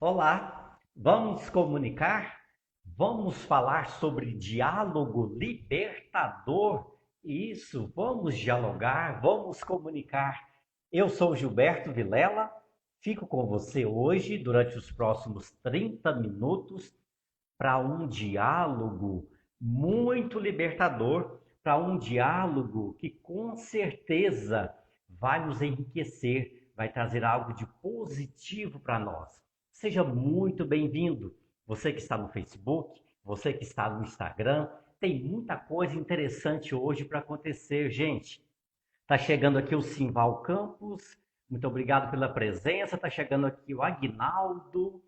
Olá, vamos comunicar? Vamos falar sobre diálogo libertador? Isso, vamos dialogar, vamos comunicar. Eu sou Gilberto Vilela, fico com você hoje durante os próximos 30 minutos para um diálogo muito libertador, para um diálogo que com certeza vai nos enriquecer, vai trazer algo de positivo para nós. Seja muito bem-vindo. Você que está no Facebook, você que está no Instagram, tem muita coisa interessante hoje para acontecer, gente. Está chegando aqui o Simval Campos, muito obrigado pela presença. Está chegando aqui o Agnaldo,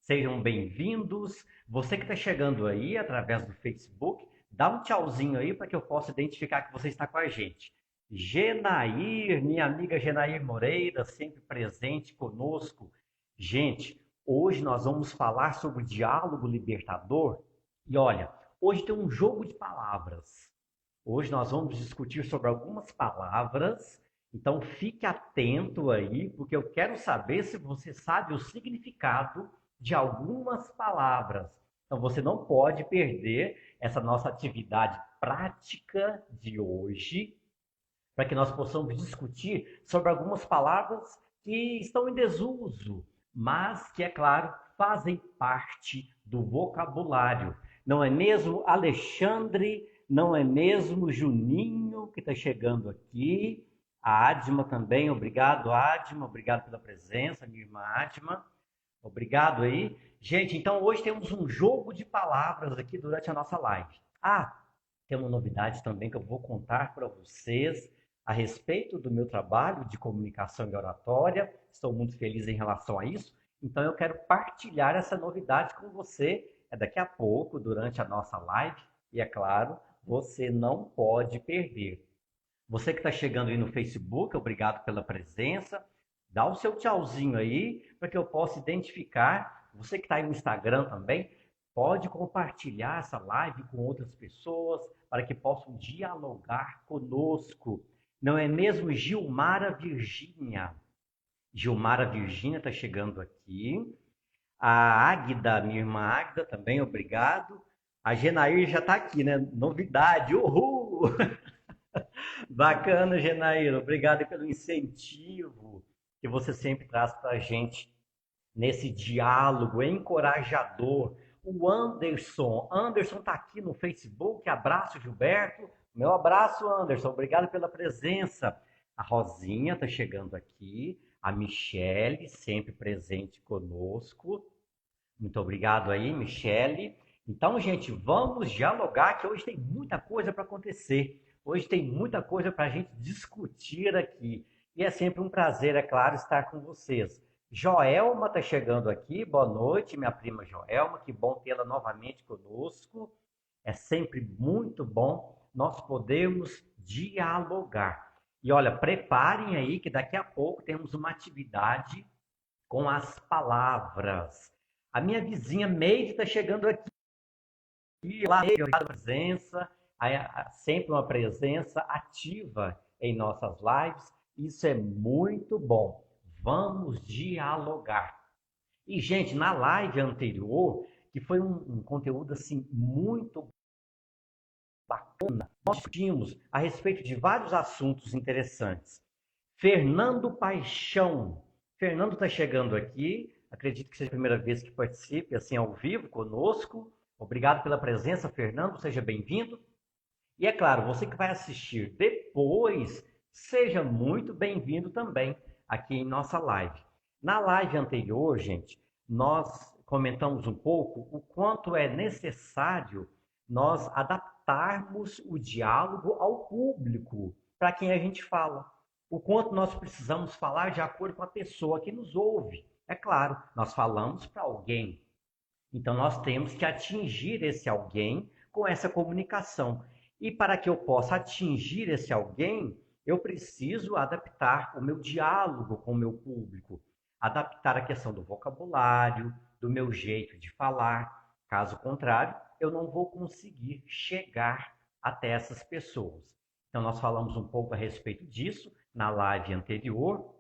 sejam bem-vindos. Você que está chegando aí através do Facebook, dá um tchauzinho aí para que eu possa identificar que você está com a gente. Genair, minha amiga Genair Moreira, sempre presente conosco. Gente, hoje nós vamos falar sobre o diálogo libertador. E olha, hoje tem um jogo de palavras. Hoje nós vamos discutir sobre algumas palavras. Então fique atento aí, porque eu quero saber se você sabe o significado de algumas palavras. Então você não pode perder essa nossa atividade prática de hoje, para que nós possamos discutir sobre algumas palavras que estão em desuso, mas que, é claro, fazem parte do vocabulário. Não é mesmo, Alexandre? Não é mesmo, Juninho, que está chegando aqui? A Adma também, obrigado, Adma, obrigado pela presença, minha irmã Adma. Obrigado aí. Gente, então hoje temos um jogo de palavras aqui durante a nossa live. Tem uma novidade também que eu vou contar para vocês a respeito do meu trabalho de comunicação e oratória. Estou muito feliz em relação a isso. Então eu quero partilhar essa novidade com você. É daqui a pouco, durante a nossa live. E é claro, você não pode perder. Você que está chegando aí no Facebook, obrigado pela presença. Dá o seu tchauzinho aí para que eu possa identificar. Você que está aí no Instagram também, pode compartilhar essa live com outras pessoas para que possam dialogar conosco. Não é mesmo, Gilmara Virgínia? Gilmara Virgínia está chegando aqui. A Águida, minha irmã Águida também, obrigado. A Genair já está aqui, né? Novidade, uhul! Bacana, Genair. Obrigado pelo incentivo que você sempre traz para a gente nesse diálogo encorajador. O Anderson está aqui no Facebook. Abraço, Gilberto. Meu abraço, Anderson. Obrigado pela presença. A Rosinha está chegando aqui. A Michele, sempre presente conosco. Muito obrigado aí, Michele. Então, gente, vamos dialogar que hoje tem muita coisa para acontecer. Hoje tem muita coisa para a gente discutir aqui. E é sempre um prazer, é claro, estar com vocês. Joelma está chegando aqui. Boa noite, minha prima Joelma. Que bom tê-la novamente conosco. É sempre muito bom nós podermos dialogar. E olha, preparem aí que daqui a pouco temos uma atividade com as palavras. A minha vizinha Meide está chegando aqui. Olá, Meide, obrigado pela presença. Sempre uma presença ativa em nossas lives. Isso é muito bom. Vamos dialogar. E, gente, na live anterior, que foi um conteúdo assim muito bacana, nós discutimos a respeito de vários assuntos interessantes. Fernando Paixão. Fernando está chegando aqui. Acredito que seja a primeira vez que participe assim ao vivo conosco. Obrigado pela presença, Fernando. Seja bem-vindo. E é claro, você que vai assistir depois, seja muito bem-vindo também aqui em nossa live. Na live anterior, gente, nós comentamos um pouco o quanto é necessário nós adaptarmos o diálogo ao público, para quem a gente fala. O quanto nós precisamos falar de acordo com a pessoa que nos ouve. É claro, nós falamos para alguém. Então nós temos que atingir esse alguém com essa comunicação. E para que eu possa atingir esse alguém, eu preciso adaptar o meu diálogo com o meu público, adaptar a questão do vocabulário, do meu jeito de falar. Caso contrário, eu não vou conseguir chegar até essas pessoas. Então nós falamos um pouco a respeito disso na live anterior.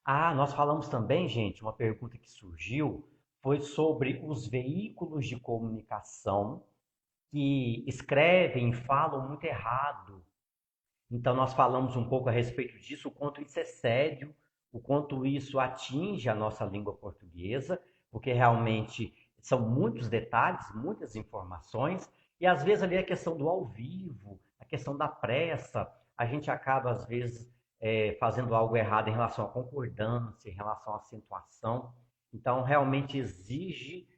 Nós falamos também, gente, uma pergunta que surgiu foi sobre os veículos de comunicação que escrevem e falam muito errado. Então, nós falamos um pouco a respeito disso, o quanto isso é sério, o quanto isso atinge a nossa língua portuguesa, porque realmente são muitos detalhes, muitas informações, e às vezes ali a questão do ao vivo, a questão da pressa, a gente acaba, às vezes, fazendo algo errado em relação à concordância, em relação à acentuação. Então, realmente exige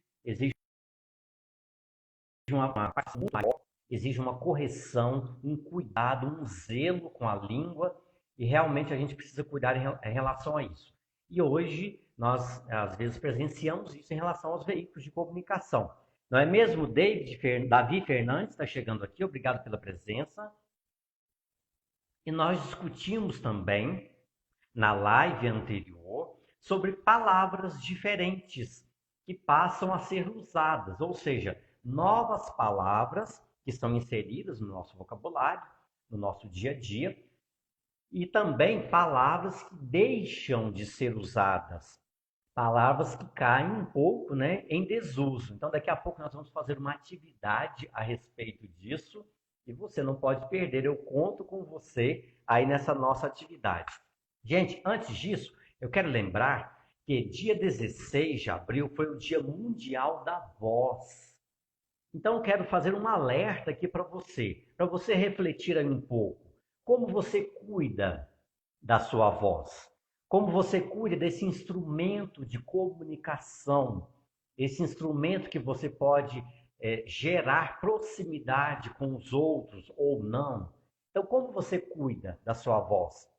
uma parte muito maior, exige uma correção, um cuidado, um zelo com a língua, e realmente a gente precisa cuidar em relação a isso. E hoje nós, às vezes, presenciamos isso em relação aos veículos de comunicação. Não é mesmo, Davi Fernandes está chegando aqui, obrigado pela presença. E nós discutimos também, na live anterior, sobre palavras diferentes que passam a ser usadas, ou seja, novas palavras que estão inseridas no nosso vocabulário, no nosso dia a dia, e também palavras que deixam de ser usadas, palavras que caem um pouco, né, em desuso. Então, daqui a pouco nós vamos fazer uma atividade a respeito disso, e você não pode perder, eu conto com você aí nessa nossa atividade. Gente, antes disso, eu quero lembrar que dia 16 de abril foi o Dia Mundial da Voz. Então, eu quero fazer um alerta aqui para você refletir aí um pouco. Como você cuida da sua voz? Como você cuida desse instrumento de comunicação? Esse instrumento que você pode gerar proximidade com os outros ou não? Então, como você cuida da sua voz?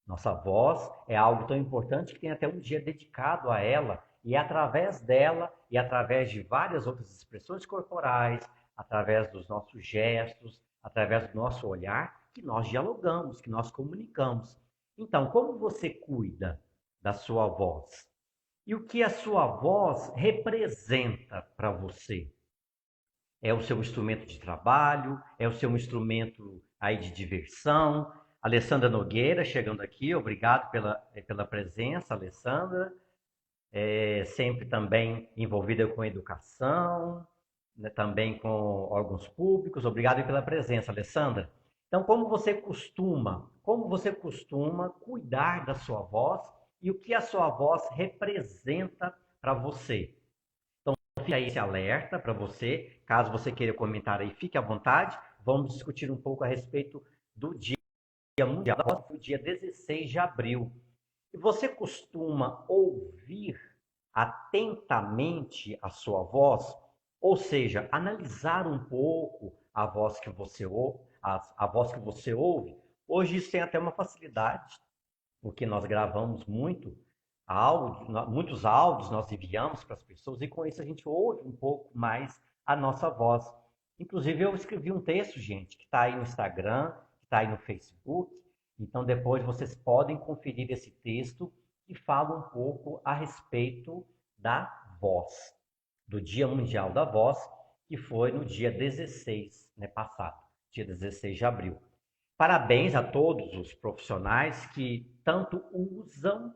Nossa voz é algo tão importante que tem até um dia dedicado a ela, e é através dela e através de várias outras expressões corporais, através dos nossos gestos, através do nosso olhar, que nós dialogamos, que nós comunicamos. Então, como você cuida da sua voz? E o que a sua voz representa para você? É o seu instrumento de trabalho? É o seu instrumento aí de diversão? Alessandra Nogueira chegando aqui, obrigado pela presença, Alessandra. Sempre também envolvida com educação, né, também com órgãos públicos. Obrigado pela presença, Alessandra. Então, como você costuma cuidar da sua voz e o que a sua voz representa para você? Então, fica aí esse alerta para você. Caso você queira comentar aí, fique à vontade. Vamos discutir um pouco a respeito do Dia Mundial da Voz, o dia 16 de abril. E você costuma ouvir atentamente a sua voz? Ou seja, analisar um pouco a voz que você ouve, a voz que você ouve. Hoje isso tem até uma facilidade, porque nós gravamos muitos áudios nós enviamos para as pessoas, e com isso a gente ouve um pouco mais a nossa voz. Inclusive eu escrevi um texto, gente, que está aí no Instagram, que está aí no Facebook. Então, depois vocês podem conferir esse texto que fala um pouco a respeito da voz, do Dia Mundial da Voz, que foi no dia 16, né, passado, dia 16 de abril. Parabéns a todos os profissionais que tanto usam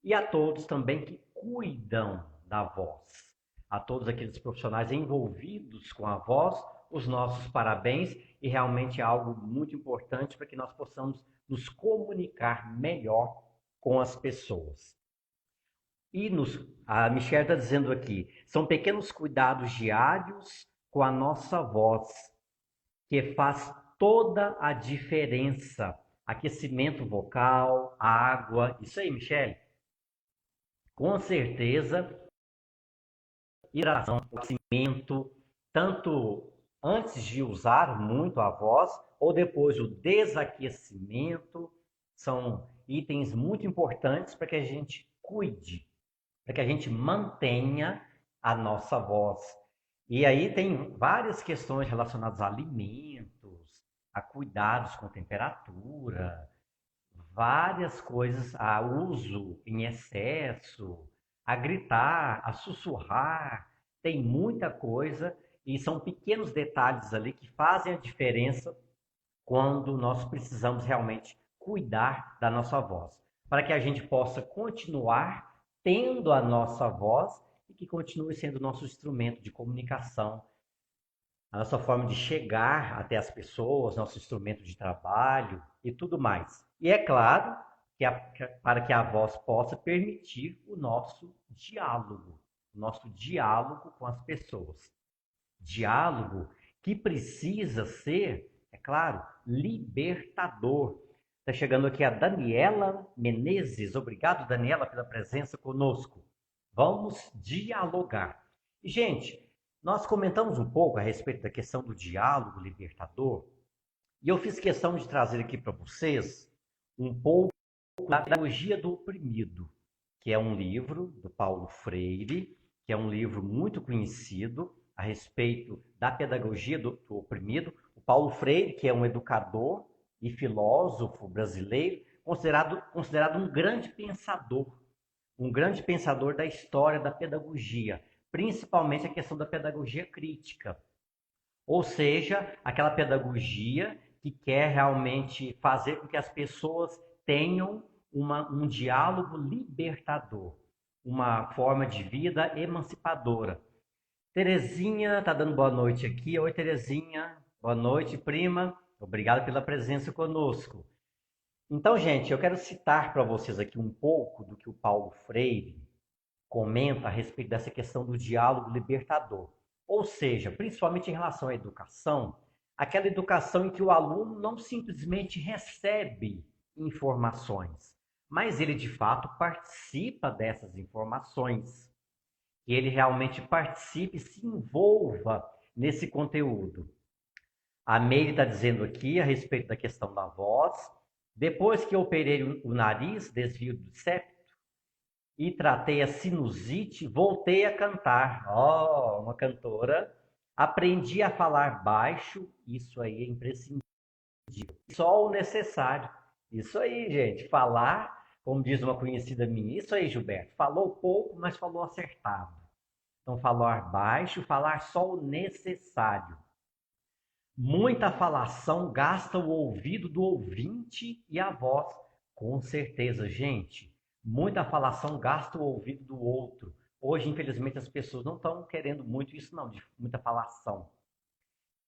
e a todos também que cuidam da voz. A todos aqueles profissionais envolvidos com a voz, os nossos parabéns, e realmente é algo muito importante para que nós possamos nos comunicar melhor com as pessoas. E a Michelle está dizendo aqui, são pequenos cuidados diários com a nossa voz, que faz toda a diferença. Aquecimento vocal, água, isso aí, Michelle. Com certeza, hidratação, aquecimento, tanto antes de usar muito a voz, ou depois o desaquecimento, são itens muito importantes para que a gente cuide, para que a gente mantenha a nossa voz. E aí tem várias questões relacionadas a alimentos, a cuidados com temperatura, várias coisas, a uso em excesso, a gritar, a sussurrar, tem muita coisa, e são pequenos detalhes ali que fazem a diferença quando nós precisamos realmente cuidar da nossa voz, para que a gente possa continuar tendo a nossa voz e que continue sendo nosso instrumento de comunicação, a nossa forma de chegar até as pessoas, nosso instrumento de trabalho e tudo mais. E é claro para que a voz possa permitir o nosso diálogo com as pessoas. Diálogo que precisa ser, é claro, libertador. Está chegando aqui a Daniela Menezes. Obrigado, Daniela, pela presença conosco. Vamos dialogar. E, gente, nós comentamos um pouco a respeito da questão do diálogo libertador, e eu fiz questão de trazer aqui para vocês um pouco da Pedagogia do Oprimido, que é um livro do Paulo Freire, que é um livro muito conhecido a respeito da pedagogia do oprimido. O Paulo Freire, que é um educador e filósofo brasileiro, considerado um grande pensador da história da pedagogia, principalmente a questão da pedagogia crítica, ou seja, aquela pedagogia que quer realmente fazer com que as pessoas tenham um diálogo libertador, uma forma de vida emancipadora. Terezinha está dando boa noite aqui. Oi, Terezinha. Boa noite, prima. Obrigado pela presença conosco. Então, gente, eu quero citar para vocês aqui um pouco do que o Paulo Freire comenta a respeito dessa questão do diálogo libertador. Ou seja, principalmente em relação à educação, aquela educação em que o aluno não simplesmente recebe informações, mas ele de fato participa dessas informações. Que ele realmente participe e se envolva nesse conteúdo. A Meire está dizendo aqui a respeito da questão da voz. Depois que eu operei o nariz, desvio do septo, e tratei a sinusite, voltei a cantar. Oh, uma cantora. Aprendi a falar baixo, isso aí é imprescindível. Só o necessário. Isso aí, gente. Falar, como diz uma conhecida minha, isso aí, Gilberto. Falou pouco, mas falou acertado. Então, falar baixo, falar só o necessário. Muita falação gasta o ouvido do ouvinte e a voz. Com certeza, gente. Muita falação gasta o ouvido do outro. Hoje, infelizmente, as pessoas não estão querendo muito isso, não, de muita falação.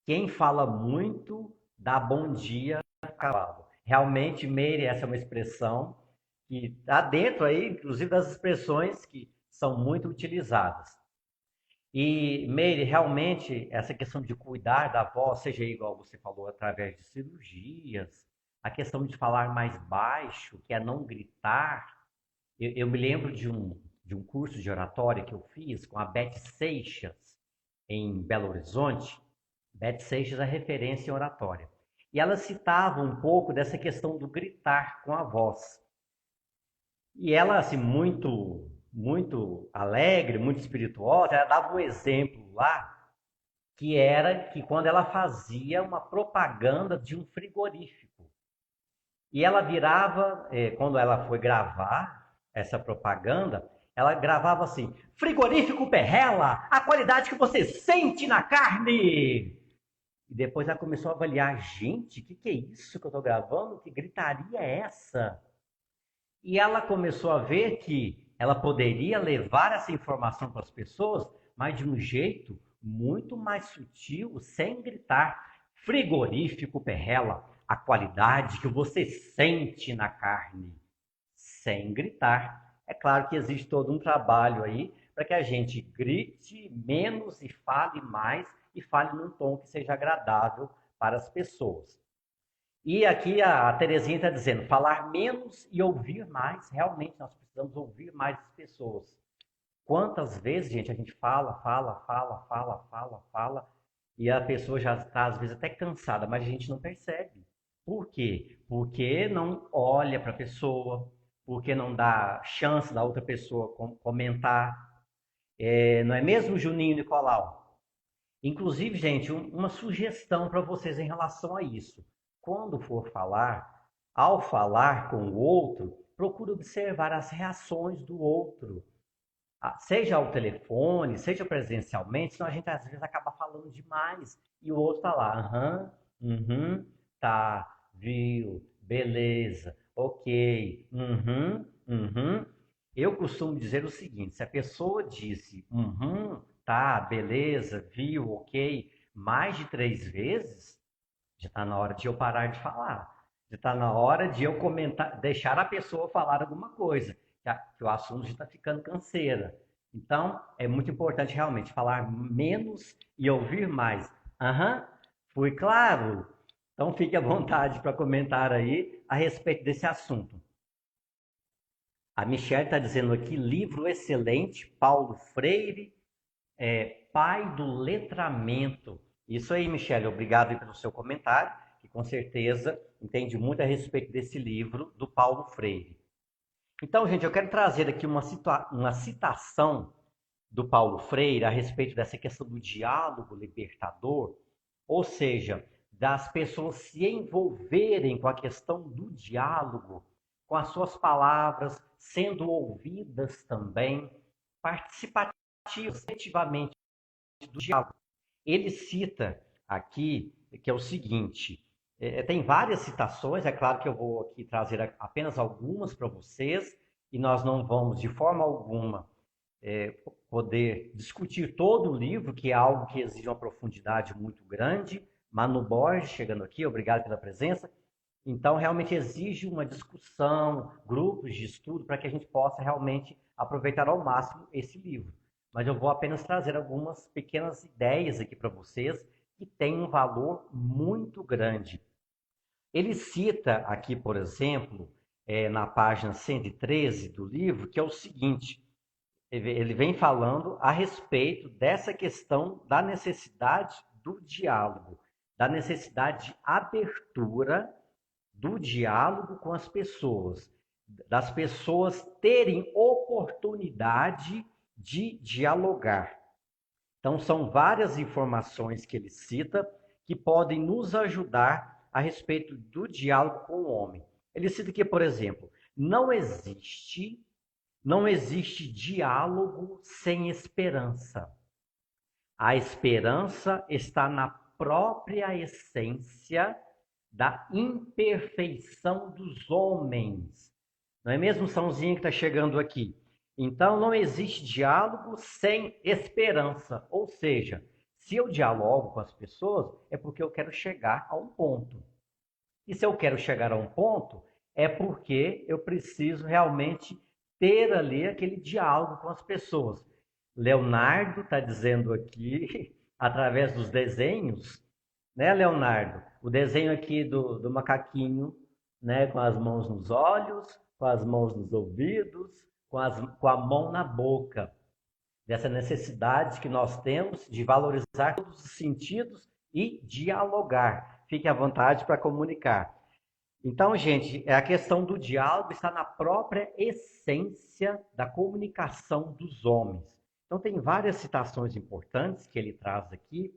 Quem fala muito dá bom dia a cavalo. Realmente, Meire, essa é uma expressão que está dentro aí, inclusive, das expressões que são muito utilizadas. E, Meire, realmente, essa questão de cuidar da voz, seja igual você falou, através de cirurgias, a questão de falar mais baixo, que é não gritar. Eu me lembro de um curso de oratória que eu fiz com a Beth Seixas, em Belo Horizonte. Beth Seixas é referência em oratória. E ela citava um pouco dessa questão do gritar com a voz. E ela, assim, muito alegre, muito espirituosa, ela dava um exemplo lá, que era que quando ela fazia uma propaganda de um frigorífico. E ela virava, quando ela foi gravar essa propaganda, ela gravava assim: frigorífico Perrella, a qualidade que você sente na carne. E depois ela começou a avaliar: gente, o que é isso que eu estou gravando? Que gritaria é essa? E ela começou a ver que ela poderia levar essa informação para as pessoas, mas de um jeito muito mais sutil, sem gritar. Frigorífico Perrella, a qualidade que você sente na carne, sem gritar. É claro que existe todo um trabalho aí para que a gente grite menos e fale mais, e fale num tom que seja agradável para as pessoas. E aqui a Terezinha está dizendo, falar menos e ouvir mais. Realmente nós precisamos ouvir mais as pessoas. Quantas vezes, gente, a gente fala, e a pessoa já está, às vezes, até cansada, mas a gente não percebe. Por quê? Porque não olha para a pessoa, porque não dá chance da outra pessoa comentar. Não é mesmo, Juninho e Nicolau? Inclusive, gente, uma sugestão para vocês em relação a isso. Quando for falar, ao falar com o outro, procure observar as reações do outro. Seja ao telefone, seja presencialmente, senão a gente às vezes acaba falando demais. E o outro tá lá, aham, tá, viu, beleza, ok, Eu costumo dizer o seguinte: se a pessoa disse, tá, beleza, viu, ok, mais de 3 vezes, já está na hora de eu parar de falar. Já está na hora de eu comentar, deixar a pessoa falar alguma coisa, que o assunto já está ficando canseira. Então, é muito importante realmente falar menos e ouvir mais. Fui claro? Então, fique à vontade para comentar aí a respeito desse assunto. A Michelle está dizendo aqui, livro excelente, Paulo Freire, pai do letramento. Isso aí, Michelle, obrigado pelo seu comentário, que com certeza entende muito a respeito desse livro do Paulo Freire. Então, gente, eu quero trazer aqui uma citação do Paulo Freire a respeito dessa questão do diálogo libertador, ou seja, das pessoas se envolverem com a questão do diálogo, com as suas palavras sendo ouvidas também, participativas, efetivamente, do diálogo. Ele cita aqui que é o seguinte, tem várias citações, é claro que eu vou aqui trazer apenas algumas para vocês, e nós não vamos de forma alguma poder discutir todo o livro, que é algo que exige uma profundidade muito grande. Manu Borges chegando aqui, obrigado pela presença. Então, realmente exige uma discussão, grupos de estudo, para que a gente possa realmente aproveitar ao máximo esse livro. Mas eu vou apenas trazer algumas pequenas ideias aqui para vocês, que têm um valor muito grande. Ele cita aqui, por exemplo, na página 113 do livro, que é o seguinte: ele vem falando a respeito dessa questão da necessidade do diálogo, da necessidade de abertura do diálogo com as pessoas, das pessoas terem oportunidade de dialogar. Então, são várias informações que ele cita que podem nos ajudar a respeito do diálogo com o homem. Ele cita que, por exemplo, não existe diálogo sem esperança. A esperança está na própria essência da imperfeição dos homens. Não é mesmo, Sãozinha, que está chegando aqui? Então, não existe diálogo sem esperança. Ou seja, se eu dialogo com as pessoas, é porque eu quero chegar a um ponto. E se eu quero chegar a um ponto, é porque eu preciso realmente ter ali aquele diálogo com as pessoas. Leonardo está dizendo aqui, através dos desenhos, né, Leonardo? O desenho aqui do macaquinho, né, com as mãos nos olhos, com as mãos nos ouvidos, com a mão na boca. Dessa necessidade que nós temos de valorizar todos os sentidos e dialogar. Fique à vontade para comunicar. Então, gente, a questão do diálogo está na própria essência da comunicação dos homens. Então, tem várias citações importantes que ele traz aqui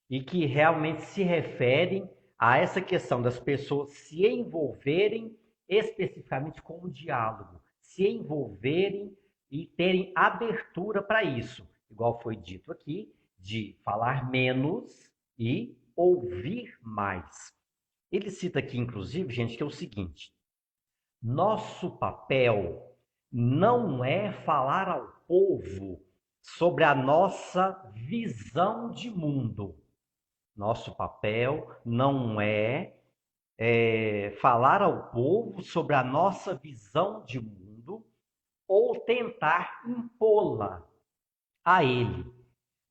e que realmente se referem a essa questão das pessoas se envolverem especificamente com o diálogo, se envolverem e terem abertura para isso, igual foi dito aqui, de falar menos e ouvir mais. Ele cita aqui, inclusive, gente, que é o seguinte: nosso papel não é falar ao povo sobre a nossa visão de mundo. Nosso papel não é falar ao povo sobre a nossa visão de mundo ou tentar impô-la a ele,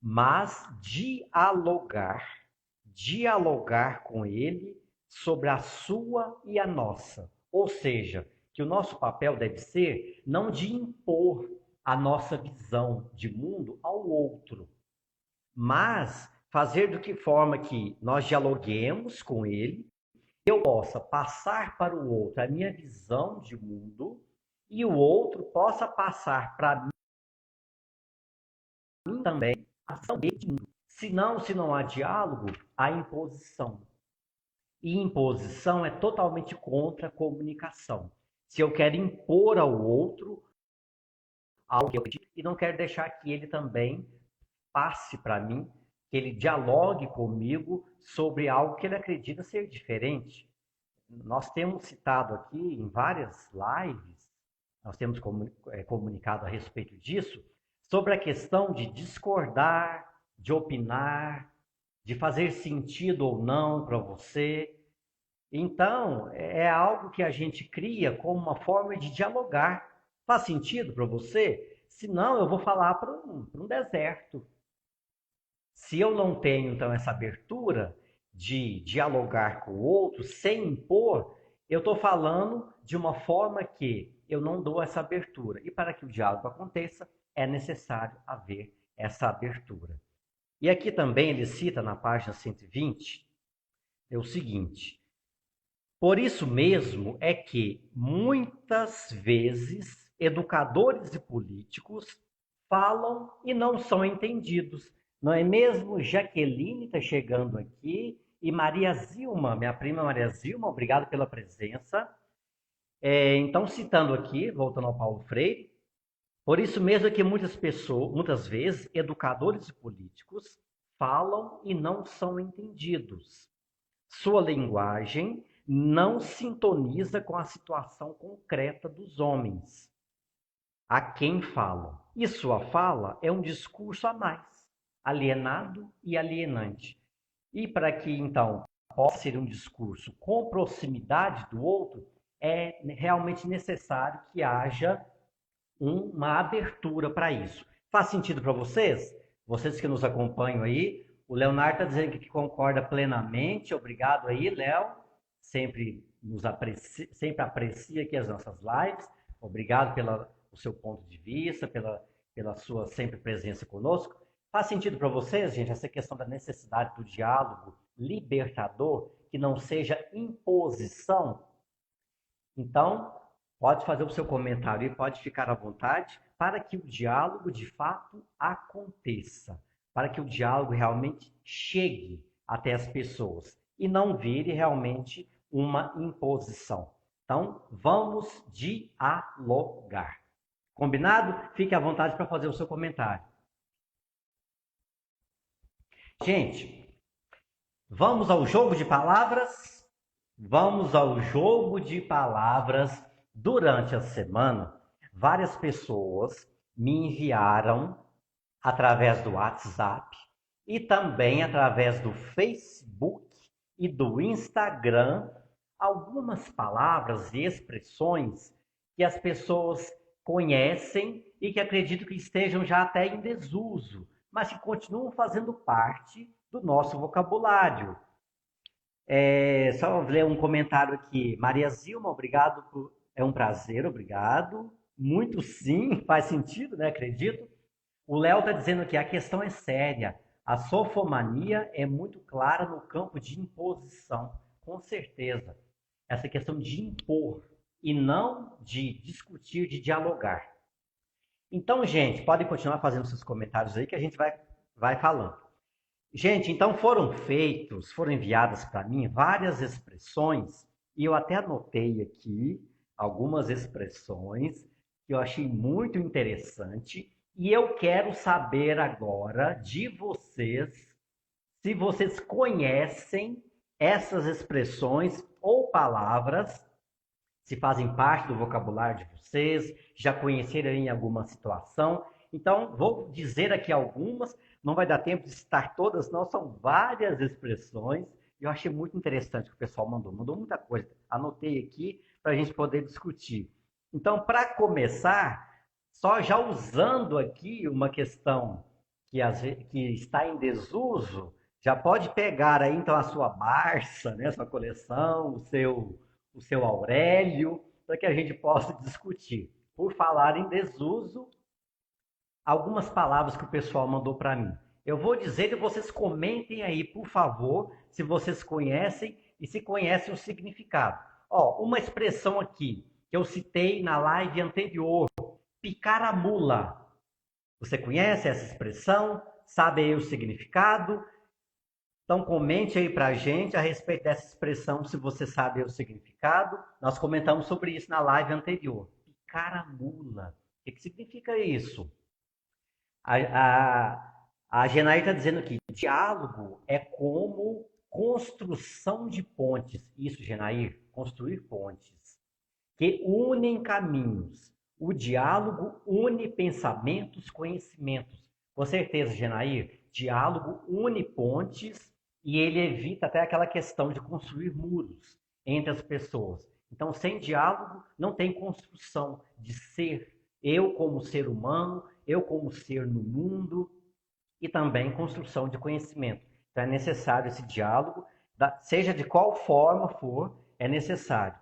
mas dialogar com ele sobre a sua e a nossa. Ou seja, que o nosso papel deve ser não de impor a nossa visão de mundo ao outro, mas fazer de que forma que nós dialoguemos com ele, eu possa passar para o outro a minha visão de mundo e o outro possa passar para mim também a visão dele de mundo. Senão, se não há diálogo, há imposição. E imposição é totalmente contra a comunicação. Se eu quero impor ao outro algo que eu acredito e não quero deixar que ele também passe para mim, que ele dialogue comigo sobre algo que ele acredita ser diferente. Nós temos citado aqui em várias lives nós temos comunicado a respeito disso, sobre a questão de discordar, de opinar, de fazer sentido ou não para você. Então, é algo que a gente cria como uma forma de dialogar. Faz sentido para você? Se não, eu vou falar para um deserto. Se eu não tenho, então, essa abertura de dialogar com o outro sem impor, eu estou falando de uma forma que eu não dou essa abertura. E para que o diálogo aconteça, é necessário haver essa abertura. E aqui também ele cita na página 120, é o seguinte: por isso mesmo é que muitas vezes educadores e políticos falam e não são entendidos. Não é mesmo? Jaqueline está chegando aqui e Maria Zilma, minha prima Maria Zilma, obrigado pela presença. Então, citando aqui, voltando ao Paulo Freire, por isso mesmo é que muitas vezes, educadores e políticos falam e não são entendidos. Sua linguagem não sintoniza com a situação concreta dos homens a quem falam. E sua fala é um discurso a mais, alienado e alienante. E para que, então, possa ser um discurso com proximidade do outro, é realmente necessário que haja uma abertura para isso. Faz sentido para vocês? Vocês que nos acompanham aí, o Leonardo está dizendo que concorda plenamente. Obrigado aí, Léo. Sempre aprecia aqui as nossas lives. Obrigado pelo seu ponto de vista, pela sua sempre presença conosco. Faz sentido para vocês, gente, essa questão da necessidade do diálogo libertador, que não seja imposição? Então, pode fazer o seu comentário e pode ficar à vontade para que o diálogo de fato aconteça, para que o diálogo realmente chegue até as pessoas e não vire realmente uma imposição. Então, vamos dialogar. Combinado? Fique à vontade para fazer o seu comentário. Gente, vamos ao jogo de palavras? Vamos ao jogo de palavras. Durante a semana, várias pessoas me enviaram através do WhatsApp e também através do Facebook e do Instagram algumas palavras e expressões que as pessoas conhecem e que acredito que estejam já até em desuso, mas que continuam fazendo parte do nosso vocabulário. Só ler um comentário aqui. Maria Zilma, obrigado. É um prazer, obrigado. Muito sim, faz sentido, né? Acredito. O Léo está dizendo que a questão é séria. A sofomania é muito clara no campo de imposição. Com certeza. Essa questão de impor e não de discutir, de dialogar. Então, gente, podem continuar fazendo seus comentários aí que a gente vai falando. Gente, então foram enviadas para mim várias expressões, e eu até anotei aqui algumas expressões que eu achei muito interessante, e eu quero saber agora de vocês, se vocês conhecem essas expressões ou palavras, se fazem parte do vocabulário de vocês, já conheceram em alguma situação. Então, vou dizer aqui algumas, não vai dar tempo de citar todas, não, são várias expressões. Eu achei muito interessante o que o pessoal mandou muita coisa. Anotei aqui para a gente poder discutir. Então, para começar, só já usando aqui uma questão que está em desuso, já pode pegar aí então a sua Barça, né, sua coleção, o seu Aurélio, para que a gente possa discutir. Por falar em desuso, algumas palavras que o pessoal mandou para mim. Eu vou dizer e vocês comentem aí, por favor, se vocês conhecem e se conhecem o significado. Uma expressão aqui que eu citei na live anterior, picar a mula. Você conhece essa expressão? Sabe aí o significado? Então comente aí pra gente a respeito dessa expressão, se você sabe o significado. Nós comentamos sobre isso na live anterior. Picar a mula. O que significa isso? A Genair está dizendo que diálogo é como construção de pontes. Isso, Genair, construir pontes que unem caminhos. O diálogo une pensamentos, conhecimentos. Com certeza, Genair, diálogo une pontes e ele evita até aquela questão de construir muros entre as pessoas. Então, sem diálogo, não tem construção de ser. Eu como ser humano, eu como ser no mundo, e também construção de conhecimento. Então, é necessário esse diálogo, seja de qual forma for, é necessário.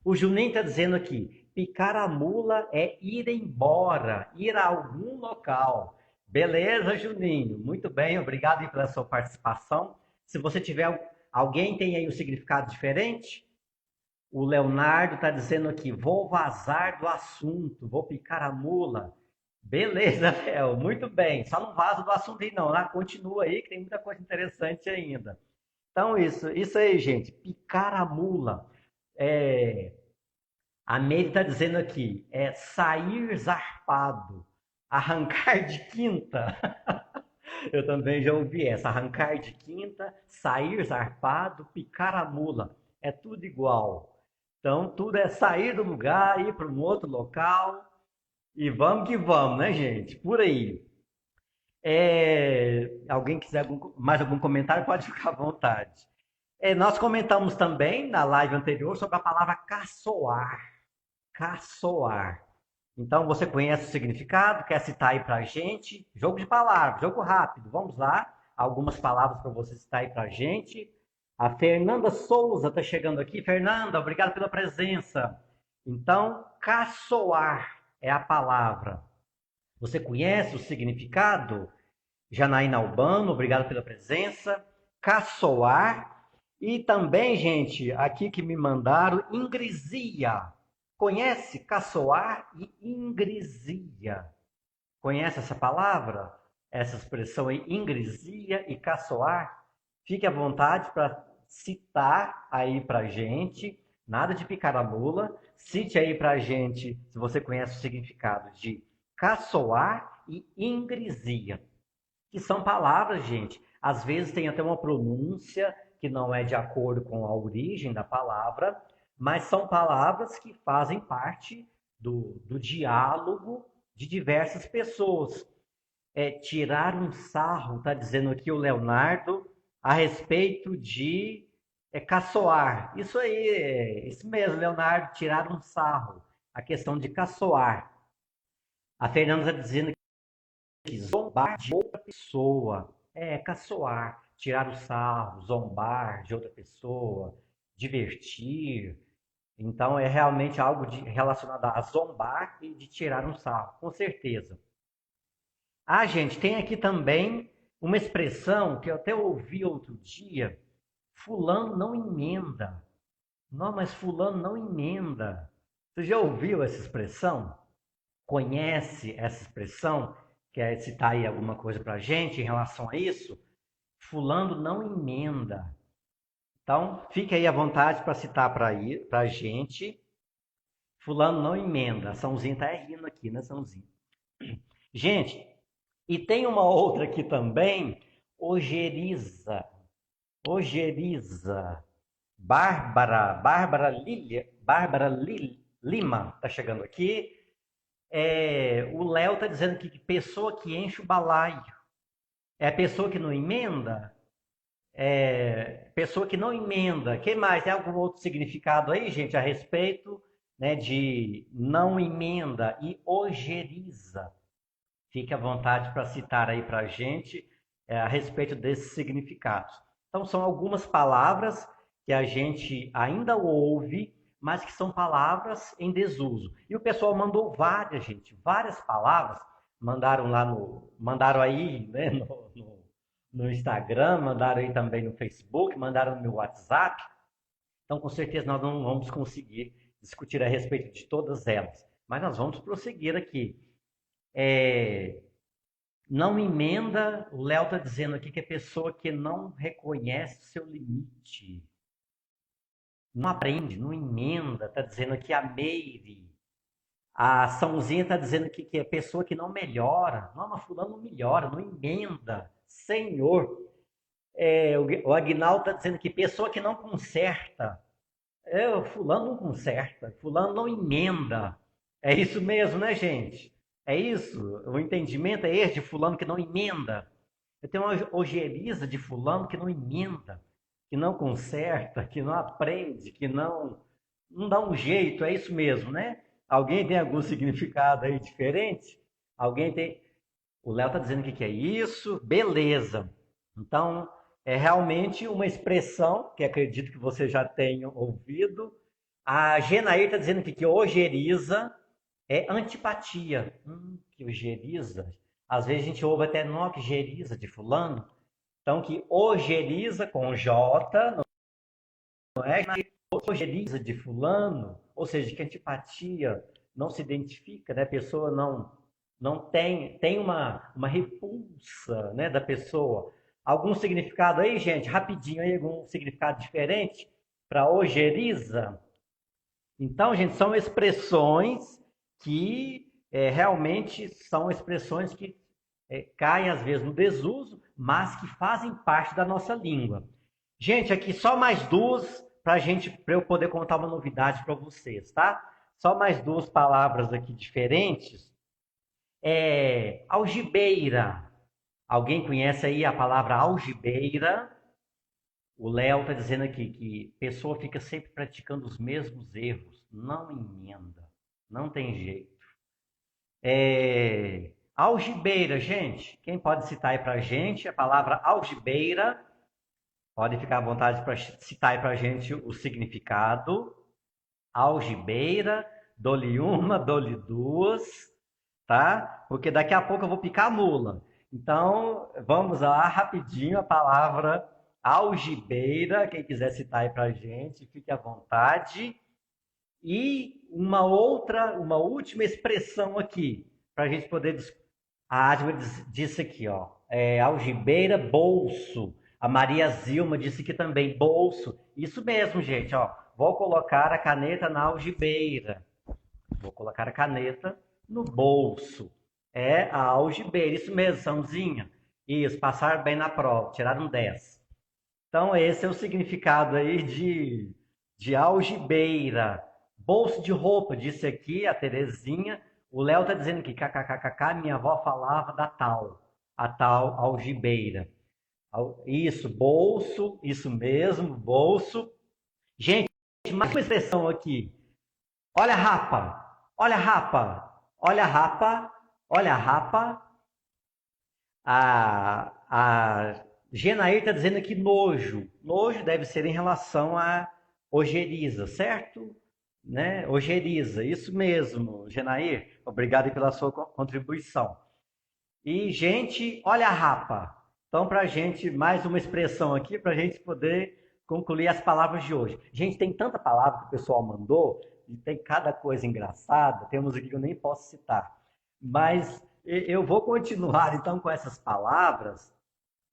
O Juninho está dizendo aqui, picar a mula é ir embora, ir a algum local. Beleza, Juninho? Muito bem, obrigado pela sua participação. Se você tiver, alguém tem aí um significado diferente? O Leonardo está dizendo aqui, vou vazar do assunto, vou picar a mula. Beleza, Léo, muito bem. Só não vaza do assunto aí não, né? Continua aí que tem muita coisa interessante ainda. Então, isso aí, gente. Picar a mula. A Meire está dizendo aqui, sair zarpado, arrancar de quinta. Eu também já ouvi essa, arrancar de quinta, sair zarpado, picar a mula. É tudo igual. Então, tudo é sair do lugar, ir para um outro local. E vamos que vamos, né, gente? Por aí. Alguém quiser mais algum comentário, pode ficar à vontade. Nós comentamos também na live anterior sobre a palavra caçoar. Caçoar. Então, você conhece o significado? Quer citar aí pra gente? Jogo de palavras, jogo rápido. Vamos lá. Algumas palavras para você citar aí pra gente. A Fernanda Souza está chegando aqui. Fernanda, obrigado pela presença. Então, caçoar é a palavra. Você conhece o significado? Janaína Albano, obrigado pela presença. Caçoar. E também, gente, aqui que me mandaram, ingresia. Conhece caçoar e ingresia? Conhece essa palavra? Essa expressão aí, ingresia e caçoar? Fique à vontade para citar aí para gente. Nada de picar a mula. Cite aí para gente se você conhece o significado de caçoar e ingresia. Que são palavras, gente. Às vezes tem até uma pronúncia que não é de acordo com a origem da palavra, mas são palavras que fazem parte do diálogo de diversas pessoas. Tirar um sarro, está dizendo aqui o Leonardo, a respeito de caçoar. Isso aí, isso mesmo, Leonardo, tirar um sarro. A questão de caçoar. A Fernanda está dizendo que zombar de outra pessoa. Caçoar, tirar o sarro, zombar de outra pessoa, divertir. Então, é realmente algo relacionado a zombar e de tirar um sarro, com certeza. Gente, tem aqui também uma expressão que eu até ouvi outro dia. Fulano não emenda. Não, mas fulano não emenda. Você já ouviu essa expressão? Conhece essa expressão? Quer citar aí alguma coisa pra gente em relação a isso? Fulano não emenda. Então, fique aí à vontade para citar para a gente. Fulano não emenda. Sãozinho tá rindo aqui, né, Sãozinho? Gente, e tem uma outra aqui também, ojeriza. Ojeriza. Bárbara Lima tá chegando aqui. O Léo tá dizendo aqui que pessoa que enche o balaio. É a pessoa que não emenda? Pessoa que não emenda. Que mais? Tem algum outro significado aí, gente, a respeito, né, de não emenda e ojeriza? Fique à vontade para citar aí para a gente a respeito desses significados. Então, são algumas palavras que a gente ainda ouve, mas que são palavras em desuso. E o pessoal mandou várias, gente, várias palavras. Mandaram aí, né, no Instagram, mandaram aí também no Facebook, mandaram no meu WhatsApp. Então, com certeza, nós não vamos conseguir discutir a respeito de todas elas. Mas nós vamos prosseguir aqui. Não emenda, o Léo está dizendo aqui que é pessoa que não reconhece o seu limite. Não aprende, não emenda, está dizendo aqui a Meire. A Sãozinha está dizendo aqui que é pessoa que não melhora. Não, mas fulano não melhora, não emenda. Senhor. O Agnaldo está dizendo que pessoa que não conserta. Fulano não conserta, fulano não emenda. É isso mesmo, né, gente? É isso. O entendimento é esse de fulano que não emenda. Eu tenho uma ojeriza de fulano que não emenda, que não conserta, que não aprende, que não dá um jeito. É isso mesmo, né? Alguém tem algum significado aí diferente? Alguém tem. O Léo está dizendo que é isso, beleza. Então, é realmente uma expressão que acredito que você já tenha ouvido. A Genair está dizendo que ojeriza é antipatia. Que ojeriza. Às vezes a gente ouve até nó que geriza de fulano. Então, que ojeriza com J, não é? Ojeriza de fulano, ou seja, que antipatia não se identifica, né? A pessoa não tem uma repulsa, né, da pessoa. Algum significado aí, gente? Rapidinho aí, algum significado diferente para ojeriza? Então, gente, são expressões que realmente são expressões que caem às vezes no desuso, mas que fazem parte da nossa língua. Gente, aqui só mais duas para eu poder contar uma novidade para vocês, tá? Só mais duas palavras aqui diferentes. Algibeira. Alguém conhece aí a palavra algibeira? O Léo está dizendo aqui que a pessoa fica sempre praticando os mesmos erros, não emenda, não tem jeito. Algibeira, gente, quem pode citar aí para a gente a palavra algibeira? Pode ficar à vontade para citar aí para a gente o significado. Algibeira, dou-lhe uma, dou-lhe duas, tá? Porque daqui a pouco eu vou picar a mula. Então, vamos lá, rapidinho, a palavra algibeira. Quem quiser citar aí pra gente, fique à vontade. E uma última expressão aqui, para a gente poder. A Adma disse aqui, ó. Algibeira, bolso. A Maria Zilma disse que também, bolso. Isso mesmo, gente, ó. Vou colocar a caneta na algibeira. Vou colocar a caneta no bolso. É a algibeira. Isso mesmo, Sãozinha. Isso, passar bem na prova, tirar um 10. Então, esse é o significado aí de algibeira. Bolso de roupa, disse aqui a Terezinha. O Léo está dizendo que kkkk, minha avó falava da tal, a tal algibeira. Isso, bolso, isso mesmo, bolso. Gente, mais uma expressão aqui. Olha rapa, olha rapa, olha rapa, olha rapa. A Genair está dizendo aqui nojo. Nojo deve ser em relação a ojeriza, certo? Né? Ojeriza, isso mesmo, Genair. Obrigado pela sua contribuição. E, gente, olha a rapa. Então, para a gente, mais uma expressão aqui para a gente poder concluir as palavras de hoje. Gente, tem tanta palavra que o pessoal mandou, e tem cada coisa engraçada, temos aqui que eu nem posso citar. Mas eu vou continuar, então, com essas palavras,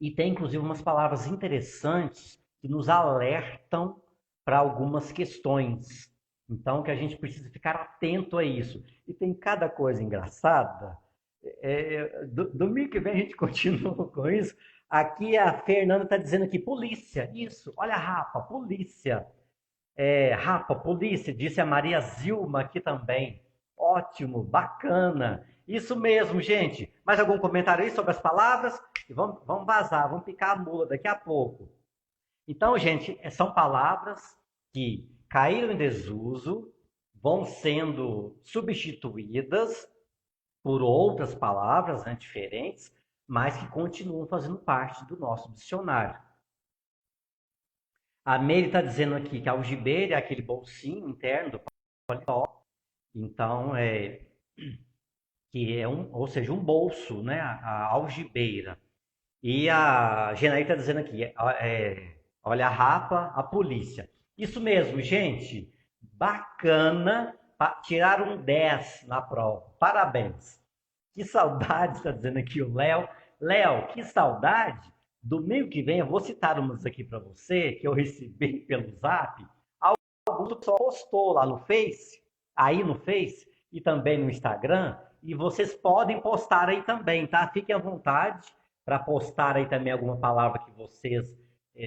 e tem, inclusive, umas palavras interessantes que nos alertam para algumas questões. Então, que a gente precisa ficar atento a isso. E tem cada coisa engraçada. Domingo que vem a gente continua com isso. Aqui a Fernanda está dizendo aqui, polícia. Isso, olha a rapa, polícia. Rapa, polícia, disse a Maria Zilma aqui também. Ótimo, bacana. Isso mesmo, gente. Mais algum comentário aí sobre as palavras? Vamos vazar, vamos picar a mula daqui a pouco. Então, gente, são palavras que caíram em desuso, vão sendo substituídas por outras palavras, né, diferentes, mas que continuam fazendo parte do nosso dicionário. A Meire está dizendo aqui que a algibeira é aquele bolsinho interno do paletó. Então, que é ou seja, um bolso, né, a algibeira. E a Genaí está dizendo aqui, olha a rapa, a polícia. Isso mesmo, gente. Bacana. Tiraram um 10 na prova. Parabéns. Que saudade, está dizendo aqui o Léo. Léo, que saudade. Domingo que vem eu vou citar umas aqui para você, que eu recebi pelo Zap. Alguns só postou lá no Face, aí no Face e também no Instagram. E vocês podem postar aí também, tá? Fiquem à vontade para postar aí também alguma palavra que vocês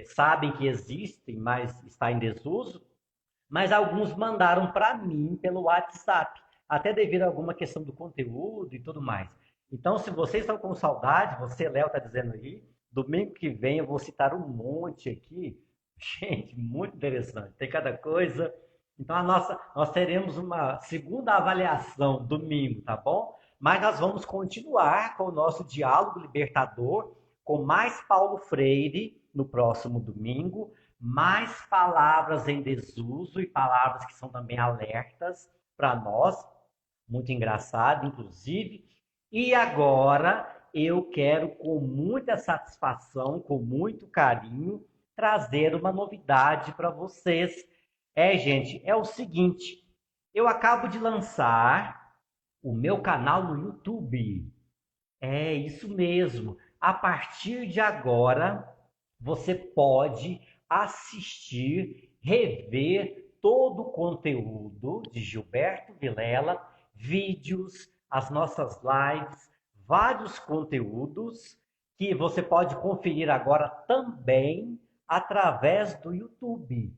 sabem que existem, mas está em desuso. Mas alguns mandaram para mim pelo WhatsApp. até devido a alguma questão do conteúdo e tudo mais. Então, se vocês estão com saudade, você, Léo, está dizendo aí, domingo que vem eu vou citar um monte aqui. Gente, muito interessante. Tem cada coisa. Então, nós teremos uma segunda avaliação domingo, tá bom? Mas nós vamos continuar com o nosso diálogo libertador, com mais Paulo Freire no próximo domingo, mais palavras em desuso e palavras que são também alertas para nós, muito engraçado, inclusive. E agora eu quero, com muita satisfação, com muito carinho, trazer uma novidade para vocês. Gente, é o seguinte, eu acabo de lançar o meu canal no YouTube. É isso mesmo. A partir de agora, você pode assistir, rever todo o conteúdo de Gilberto Vilela, vídeos, as nossas lives, vários conteúdos que você pode conferir agora também através do YouTube.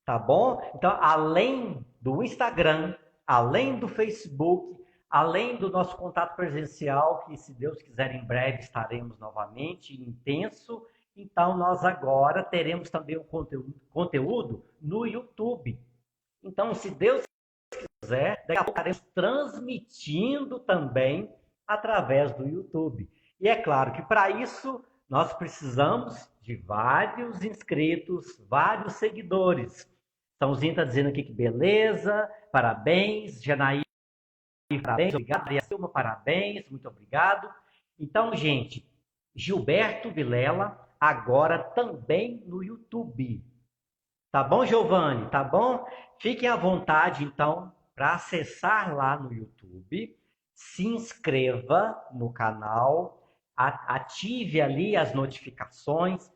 Tá bom? Então, além do Instagram, além do Facebook, além do nosso contato presencial, que se Deus quiser em breve estaremos novamente, intenso, então nós agora teremos também o conteúdo no YouTube. Então, se Deus quiser, daqui a pouco estaremos transmitindo também através do YouTube. E é claro que para isso nós precisamos de vários inscritos, vários seguidores. Sãozinho está dizendo aqui que beleza, parabéns, Janaí, parabéns, obrigado, Maria Silva, parabéns, muito obrigado. Então, gente, Gilberto Vilela, agora também no YouTube. Tá bom, Giovanni? Tá bom? Fiquem à vontade, então, para acessar lá no YouTube, se inscreva no canal, ative ali as notificações,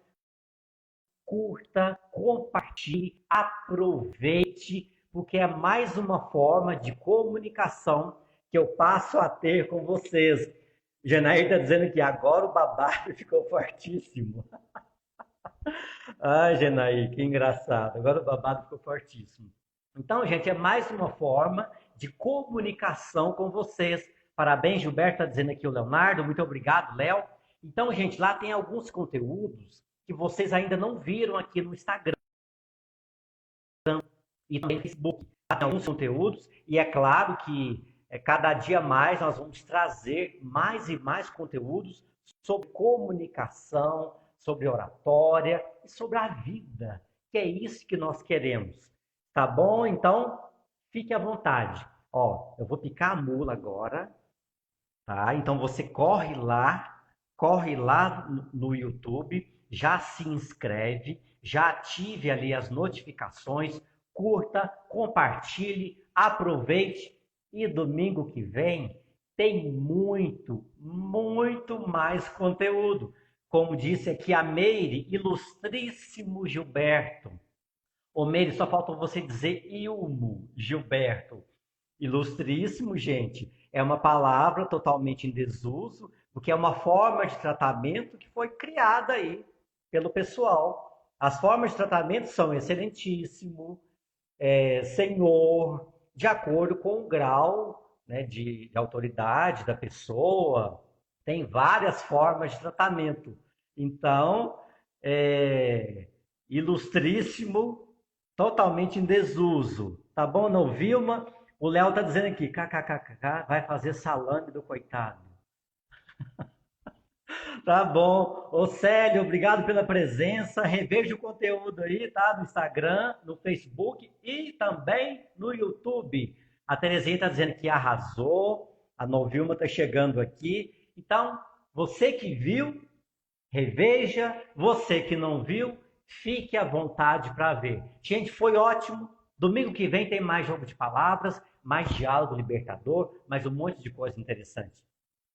curta, compartilhe, aproveite, porque é mais uma forma de comunicação que eu passo a ter com vocês. Janair está dizendo que agora o babado ficou fortíssimo. Ai, Janair, que engraçado. Agora o babado ficou fortíssimo. Então, gente, é mais uma forma de comunicação com vocês. Parabéns, Gilberto, está dizendo aqui o Leonardo. Muito obrigado, Léo. Então, gente, lá tem alguns conteúdos que vocês ainda não viram aqui no Instagram e também no Facebook. Lá tem alguns conteúdos e é claro que cada dia mais nós vamos trazer mais e mais conteúdos sobre comunicação, sobre oratória e sobre a vida, que é isso que nós queremos. Tá bom? Então, fique à vontade. Ó, eu vou picar a mula agora, tá? Então você corre lá no YouTube, já se inscreve, já ative ali as notificações, curta, compartilhe, aproveite e domingo que vem tem muito, muito mais conteúdo. Como disse aqui a Meire, ilustríssimo Gilberto. Ô Meire, só faltou você dizer Ilmo Gilberto. Ilustríssimo, gente, é uma palavra totalmente em desuso, porque é uma forma de tratamento que foi criada aí pelo pessoal. As formas de tratamento são excelentíssimo, senhor, de acordo com o grau, né, de autoridade da pessoa. Tem várias formas de tratamento. Então, ilustríssimo, totalmente em desuso. Tá bom, não, Vilma? O Léo tá dizendo aqui, kkkk, vai fazer salame do coitado. Tá bom. Ô Célio, obrigado pela presença. Reveja o conteúdo aí, tá? No Instagram, no Facebook e também no YouTube. A Terezinha tá dizendo que arrasou. A Novilma tá chegando aqui. Então, você que viu, reveja. Você que não viu, fique à vontade para ver. Gente, foi ótimo. Domingo que vem tem mais jogo de palavras, mais diálogo libertador, mais um monte de coisa interessante.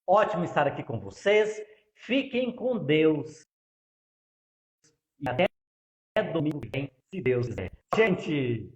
Ótimo estar aqui com vocês. Fiquem com Deus. E até domingo que vem, se Deus quiser. Gente,